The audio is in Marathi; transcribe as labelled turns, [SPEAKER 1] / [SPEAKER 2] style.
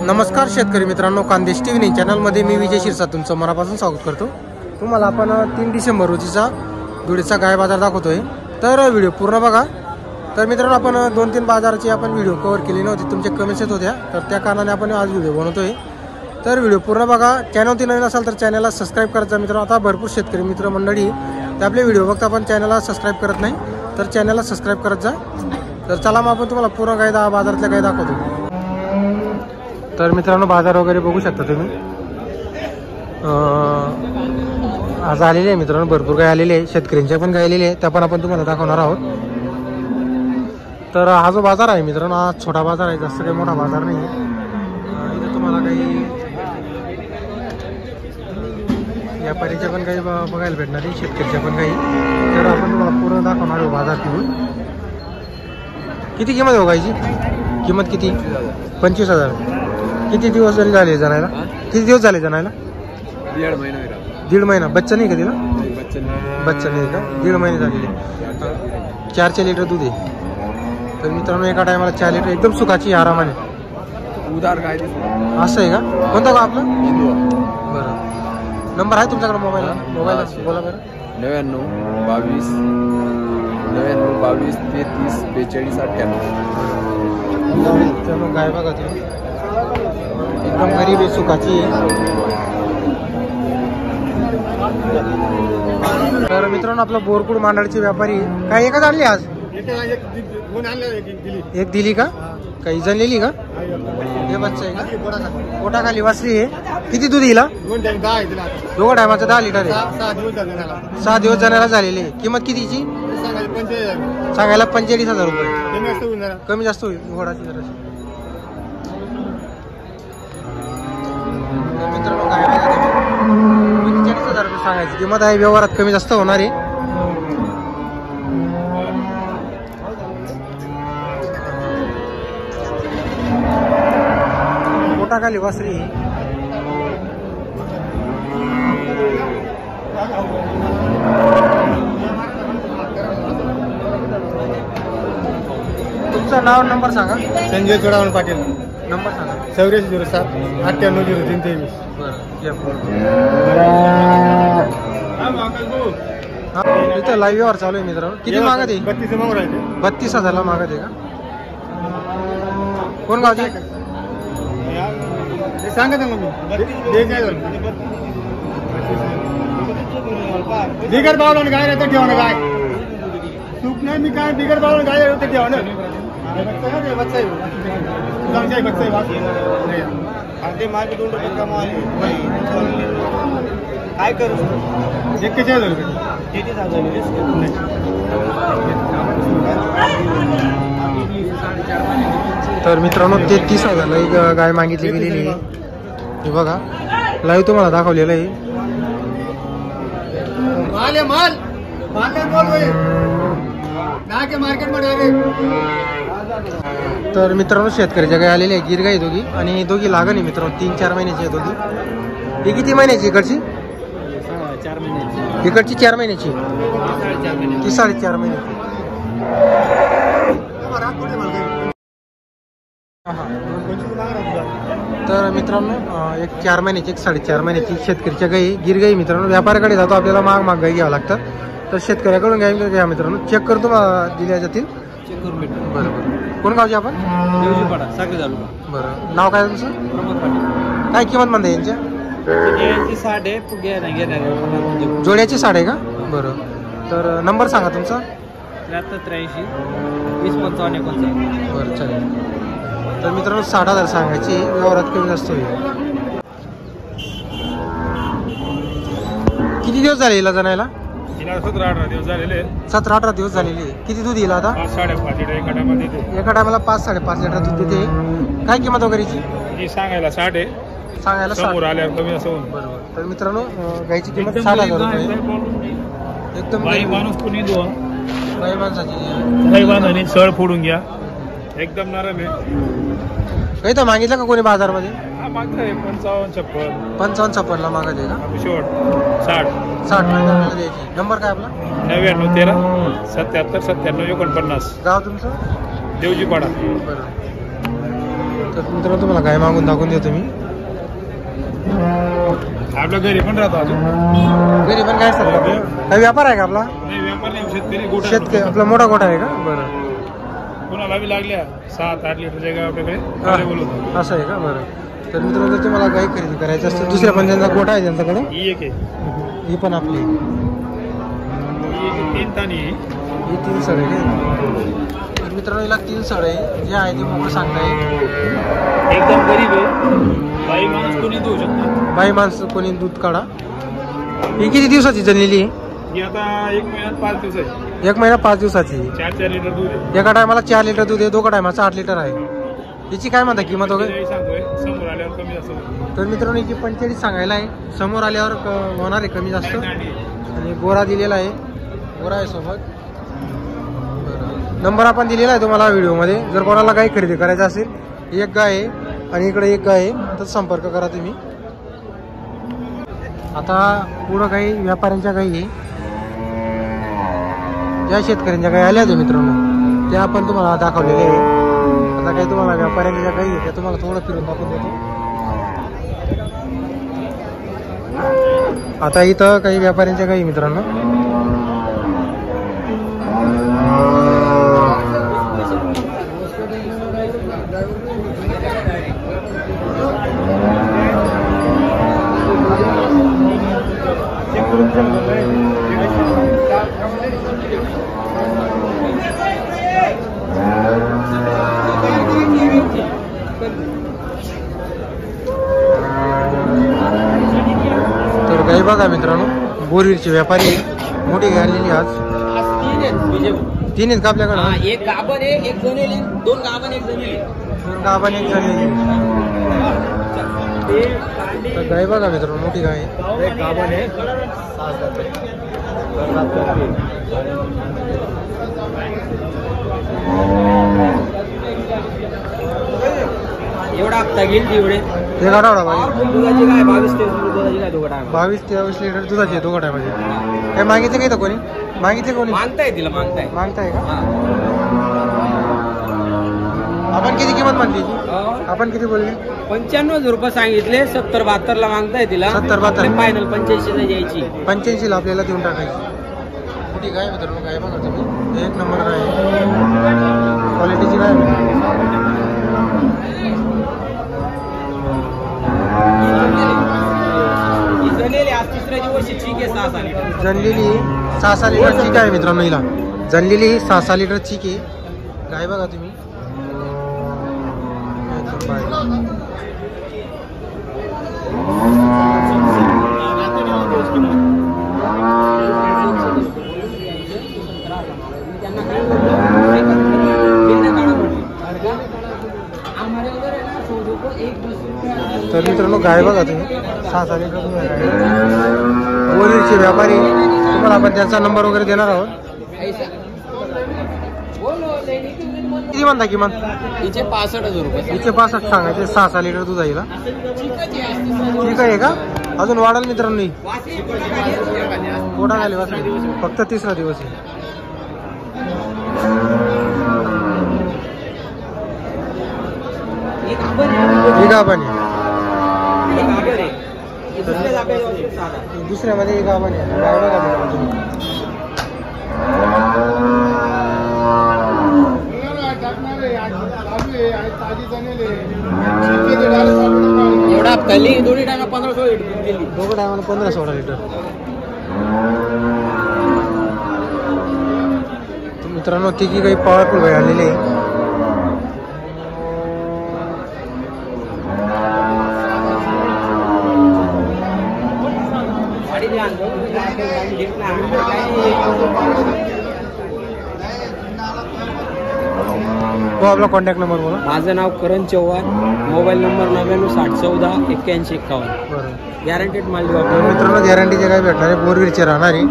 [SPEAKER 1] नमस्कार शेतकरी मित्रांनो, खानदेश टीव्ही चॅनलमध्ये मी विजय शिरसाट तुमचं मनापासून स्वागत करतो। तुम्हाला आपण 3 डिसेंबर रोजीचा धुळेचा गाय बाजार दाखवतोय, तर व्हिडिओ पूर्ण बघा। तर मित्रांनो, आपण 2-3 बाजाराची आपण व्हिडिओ कव्हर केली नव्हती, तुमचे कमेंट्स येत होत्या, तर त्या कारणाने आपण आज व्हिडिओ बनवतोय। तर व्हिडिओ पूर्ण बघा। चॅनलवरती नवीन असाल तर चॅनलला सबस्क्राईब करायचं मित्रांनो। आता भरपूर शेतकरी मित्र मंडळी ते आपले व्हिडिओ बघता पण चॅनलला सबस्क्राईब करत नाही, तर चॅनलला सबस्क्राईब करत जा। तर चला मग आपण तुम्हाला पूर्ण गाय बाजारातल्या गाय दाखवतो। तर मित्रांनो, बाजार वगैरे बघू शकता तुम्ही। आज आलेले आहे मित्रांनो, भरपूर गाय आलेले आहे, शेतकऱ्यांच्या पण गाय आलेले आहे, त्या पण आपण तुम्हाला दाखवणार आहोत। तर हा जो बाजार आहे मित्रांनो, हा छोटा बाजार आहे, जास्त काही मोठा बाजार नाही आहे। इथे तुम्हाला काही व्यापारीच्या पण काही बघायला भेटणार आहे, शेतकऱ्याच्या पण काही। तर आपण तुम्हाला पूर्ण दाखवणार आहोत बाजार फिरून। किती किंमत बघायची? किंमत किती? 25,000। किती दिवस झाले जाणायला? किती दिवस झाले जाणायला?
[SPEAKER 2] 1.5 महिना।
[SPEAKER 1] 1.5 महिना। बच्चा नाही का तिला? बच्चा नाही का? 1.5 महिने झालेले। 4 लिटर दूध आहे। तर मित्रांनो, एका टायमाला 4 लिटर एकदम सुखाची आरामाने
[SPEAKER 2] उदार गाय
[SPEAKER 1] असं आहे का? कोणता का आपला? बरं, नंबर आहे तुमच्याकडे? मोबाईल बोला बरं।
[SPEAKER 2] 99 22 33 42 98।
[SPEAKER 1] गाय बघा तुम्ही, एकदम गरीब आहे, सुखाची आहे। तर मित्रांनो, आपला बोरकुड मांडळची व्यापारी काय एकच आणली आज? एक दिली का? काही जनलेली का? हे बच्चा आहे का? पोटाखाली वासली आहे। किती दूध दिला? 2 टायमाचं 10 लिटर आहे। 6 दिवस जाण्याला झालेले। किंमत कितीची सांगायला? 45,000 रुपये। कमी जास्त होईल घोडाची जरा। मित्रांनो, काय 45,000 रुपये सांगायची किंमत आहे, व्यवहारात कमी जास्त होणार आहे। पोटाखाली वासरी तुमचं नाव नंबर सांगा।
[SPEAKER 3] संजय चोडावण पाटील।
[SPEAKER 1] नंबर सांगा।
[SPEAKER 3] 8407 980323।
[SPEAKER 1] इथं लाईव्ह व्यवहार चालू आहे मित्रांनो। किती मागत आहे?
[SPEAKER 3] 32 मागून राहिले।
[SPEAKER 1] 32,000ला मागत आहे का? कोण गावचे?
[SPEAKER 3] सांगा ना मग बिगर बावळून गाय राहते ठेवणं गाय चूक नाही। मी काय बिगर बावळून गाय राहते ठेवणं काय करू? 41,000 रुपये।
[SPEAKER 1] तर मित्रांनो, 33,000ला एक गाय मागितली गेलेली आहे। हे बघा, लाईव्ह तुम्हाला दाखवलेलं आहे। तर मित्रांनो, शेतकऱ्याच्या गाय आलेली आहे, गिर गाय दोघी, आणि दोघी लागण आहे मित्रांनो, 3-4 महिन्याची आहे दोघी। ही किती महिन्याची? इकडची
[SPEAKER 3] 4 महिन्याची।
[SPEAKER 1] इकडची 4 महिन्याची, ती 4.5 महिन्याची। तर मित्रांनो, एक 4 महिन्याची, एक 4.5 महिन्याची शेतकऱ्याच्या गाई, गिर गाई मित्रांनो। व्यापाऱ्याकडे जातो आपल्याला महाग गाई घ्यावं लागतात, तर शेतकऱ्याकडून गाई घ्या मित्रांनो। चेक करतो दिल्या जातील। बरोबर। कोण गावचे आपण? बरं, नाव काय तुमचं? काय किंमत म्हणता यांच्या? जोड्याची 60 का? बरं, तर नंबर सांगा तुमचा।
[SPEAKER 3] 73 20 55 59।
[SPEAKER 1] बरं, चालेल। तर मित्रांनो, 60,000 सांगायची, व्यवहारात कमी जास्त होईल। किती दिवस झाले हिला जाण्याला?
[SPEAKER 3] 17-18 दिवस झालेले।
[SPEAKER 1] 17-18 दिवस झालेले। किती दूध येईल आता?
[SPEAKER 3] 5-5.5 लिटर एका टायमाला देते।
[SPEAKER 1] एका टायमाला 5-5.5 लिटर दूध देते। काय किंमत वगैरेची?
[SPEAKER 3] जी सांगायला 60 आहे,
[SPEAKER 1] सांगायला 60
[SPEAKER 3] समोर आल्यावर कमी असं होऊन।
[SPEAKER 1] बरोबर। तर मित्रांनो, गायची किंमत 60,000 रुपये। एकदम
[SPEAKER 3] बाई माणूस कोणी दो
[SPEAKER 1] बाई माणसाची
[SPEAKER 3] काही बांधणी सळ फोडून घ्या, एकदम नरम आहे।
[SPEAKER 1] काही तर मागितलं का कोणी बाजारमध्ये?
[SPEAKER 3] हा मागताय 55-56।
[SPEAKER 1] 55-56ला मागत आहे का?
[SPEAKER 3] शेवट 60
[SPEAKER 1] द्यायची। नंबर काय आपला?
[SPEAKER 3] 99 13 77 97 49।
[SPEAKER 1] गाव तुमचं?
[SPEAKER 3] देवजीपाडा।
[SPEAKER 1] बरं, तर मित्रांनो तुम्हाला गाय मागून दाखवून देतो मी.
[SPEAKER 3] आपल्या घरी पण राहतो अजून.
[SPEAKER 1] घरी पण काय सर काही व्यापार आहे का आपला?
[SPEAKER 3] नाही व्यापार नाही, शेतकरी गोठा.
[SPEAKER 1] शेतकरी आपला मोठा गोठा आहे का? बरं.
[SPEAKER 3] कोणाला बी लागल्या 7-8 लिटरच्या गाय आपल्याकडे
[SPEAKER 1] हा.
[SPEAKER 3] बोलवतो.
[SPEAKER 1] असं आहे का? बरं. तर मित्रांनो जर तुम्हाला गाय खरेदी करायची असते दुसऱ्या पण ज्यांचा गोठा आहे त्यांच्याकडे
[SPEAKER 3] ही एक आहे,
[SPEAKER 1] ही पण आपली
[SPEAKER 3] ही एक 3 ताणी आहे.
[SPEAKER 1] ही 3 सड आहे. तर मित्रांनो हिला 3 सड आहे. जे आहे ते मोकळं सांगताय.
[SPEAKER 3] एकदम गरीब आहे, बाई माणूस कोणी देऊ शकतो.
[SPEAKER 1] बाई माणसं कोणी दूध काढा. ही किती दिवसाची जणलेली आहे?
[SPEAKER 3] ही आता 1 महिन्यात 5 दिवस आहे.
[SPEAKER 1] 1 महिना 5 दिवसाची.
[SPEAKER 3] 4 लिटर दूध आहे.
[SPEAKER 1] एका टायमाला 4 लिटर दूध आहे, दोघा टायमाचा 8 लिटर आहे. हिची काय म्हणता किंमत वगैरे?
[SPEAKER 3] हे सांगतोय समोर आल्यावर कमी जास्त होईल.
[SPEAKER 1] तर मित्रांनो हिची 45 सांगायला आहे. समोर आल्यावर होणार आहे कमी जास्त.
[SPEAKER 3] काय दांडी आहे.
[SPEAKER 1] आणि गोरा दिलेला आहे, गोरा आहे सोबत. नंबर आपण दिलेला आहे तुम्हाला व्हिडिओमध्ये. जर कोणाला गाय खरेदी करायचं असेल, एक गाय आहे आणि इकडे एक गाय आहे, तर संपर्क करा तुम्ही. आता पुढं काही व्यापाऱ्यांच्या गायी आहे. ज्या शेतकऱ्यांच्या गायी आल्या होत्या मित्रांनो त्या आपण तुम्हाला दाखवलेल्या आहे. आता काही तुम्हाला व्यापाऱ्यांच्या ज्या गायी आहे त्या तुम्हाला थोडं फिरून दाखवून देतो. आता इथं काही व्यापाऱ्यांच्या गायी मित्रांनो. तर गाई बघा मित्रांनो, बोरीचे व्यापारी आहे. मोठी गाय आणलेली आज. 3 आहेत का आपल्याकडं?
[SPEAKER 4] एक गाभण आहे, एक जणेली, 2 गाभण, एक जणेली.
[SPEAKER 1] 2 गाभण, एक जणलेली. तर गाय बघा मित्रांनो, मोठी गाय आहे.
[SPEAKER 3] एक गाभण आहे.
[SPEAKER 4] एवढा हप्ता घेईल तेवढे.
[SPEAKER 1] ते गाडा बाई
[SPEAKER 4] दुधाची काय 22-23 दुधाची काय दोघं टाइम
[SPEAKER 1] 22-23 लिटर दुधाची आहे दोघा टायमाची. काय मागितले काही तर कोणी? मागितले कोणी?
[SPEAKER 4] मागताय तिला मागताय.
[SPEAKER 1] मागताय का? आपण किती किंमत मागली? आपण किती बोलले?
[SPEAKER 4] 95 रुपये सांगितले. 70-72 ला मागताय तिला.
[SPEAKER 1] 70-72
[SPEAKER 4] फायनल 85 ला द्यायची.
[SPEAKER 1] 85 ला आपल्याला देऊन टाकायची. मोठी गाय मित्रांनो, गाय बघा तुम्ही, 1 नंबर गाय, क्वालिटीची गाय.
[SPEAKER 4] जणलेली आज 3ऱ्या दिवशी ठीक आहे. 6 लिटर
[SPEAKER 1] जनलेली 6-6 लिटर चीक आहे मित्रांनो हिला. जनलेली 6-6 लिटर चीक आहे. गाय बघा तुम्ही, एकदम बारीक. तर मित्रांनो गाय बघा तुम्ही, 6-6 लिटर दूध आहे. बोरीचे व्यापारी, तुम्हाला आपण त्यांचा नंबर वगैरे देणार आहोत. किती म्हणता किमान?
[SPEAKER 4] तिचे 65,000 रुपये.
[SPEAKER 1] इथे 65 सांगायचे. 6-6 लिटर दूध आहे हिला. ठीक आहे का? अजून वाढाल मित्रांनो. मोठा झाले वाचले, फक्त 3रा दिवस आहे. ही गाभण आहे. दुसऱ्यामध्ये एक गाभण आहे. गाय बघा मित्रांनो तुम्ही.
[SPEAKER 4] एवढा हप्ता लिही. दोन्ही टाइम 15-16 लिटर दिली.
[SPEAKER 1] दोघं टायमाला 15-16 लिटर. मित्रांनो तिघी काही पॉवरफुल गाय आलेली आहे. हो आपला कॉन्टॅक्ट नंबर बोला.
[SPEAKER 4] माझं नाव करण चव्हाण. Mobile number 9960148151.
[SPEAKER 1] बरं
[SPEAKER 4] गॅरंटेड माल देऊ
[SPEAKER 1] तर
[SPEAKER 4] आपण.
[SPEAKER 1] मित्रांनो गॅरंटीचे काय भेटणार आहे. बोरवीरचे राहणार आहे.